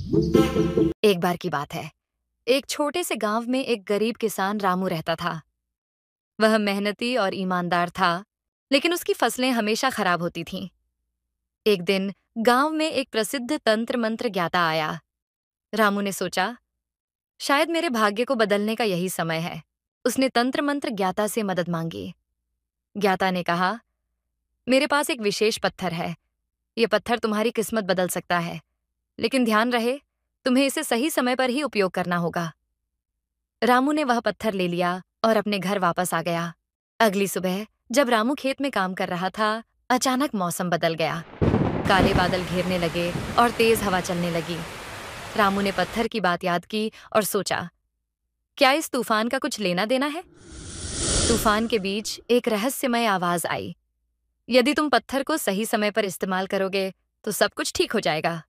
एक बार की बात है। एक छोटे से गांव में एक गरीब किसान रामू रहता था। वह मेहनती और ईमानदार था, लेकिन उसकी फसलें हमेशा खराब होती थीं। एक दिन गांव में एक प्रसिद्ध तंत्र मंत्र ज्ञाता आया। रामू ने सोचा, शायद मेरे भाग्य को बदलने का यही समय है। उसने तंत्र मंत्र ज्ञाता से मदद मांगी। ज्ञाता ने कहा, मेरे पास एक विशेष पत्थर है। यह पत्थर तुम्हारी किस्मत बदल सकता है, लेकिन ध्यान रहे, तुम्हें इसे सही समय पर ही उपयोग करना होगा। रामू ने वह पत्थर ले लिया और अपने घर वापस आ गया। अगली सुबह जब रामू खेत में काम कर रहा था, अचानक मौसम बदल गया। काले बादल घेरने लगे और तेज हवा चलने लगी। रामू ने पत्थर की बात याद की और सोचा, क्या इस तूफान का कुछ लेना देना है? तूफान के बीच एक रहस्यमय आवाज आई, यदि तुम पत्थर को सही समय पर इस्तेमाल करोगे तो सब कुछ ठीक हो जाएगा।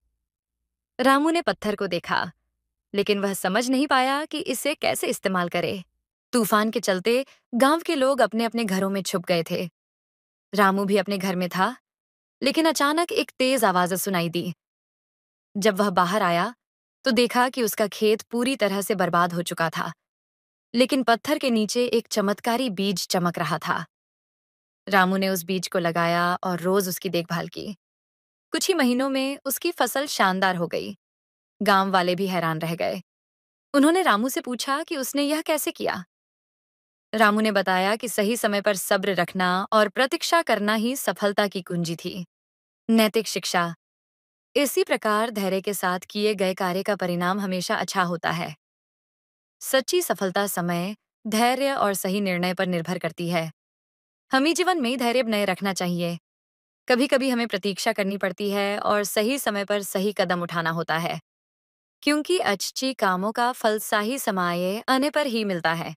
रामू ने पत्थर को देखा, लेकिन वह समझ नहीं पाया कि इसे कैसे इस्तेमाल करे। तूफान के चलते गांव के लोग अपने अपने घरों में छुप गए थे। रामू भी अपने घर में था, लेकिन अचानक एक तेज आवाज सुनाई दी। जब वह बाहर आया तो देखा कि उसका खेत पूरी तरह से बर्बाद हो चुका था, लेकिन पत्थर के नीचे एक चमत्कारी बीज चमक रहा था। रामू ने उस बीज को लगाया और रोज उसकी देखभाल की। कुछ ही महीनों में उसकी फसल शानदार हो गई। गांव वाले भी हैरान रह गए। उन्होंने रामू से पूछा कि उसने यह कैसे किया। रामू ने बताया कि सही समय पर सब्र रखना और प्रतीक्षा करना ही सफलता की कुंजी थी। नैतिक शिक्षा। इसी प्रकार धैर्य के साथ किए गए कार्य का परिणाम हमेशा अच्छा होता है। सच्ची सफलता समय, धैर्य और सही निर्णय पर निर्भर करती है। हमें जीवन में धैर्य बनाए रखना चाहिए। कभी कभी हमें प्रतीक्षा करनी पड़ती है और सही समय पर सही कदम उठाना होता है, क्योंकि अच्छी कामों का फल सही समय आने पर ही मिलता है।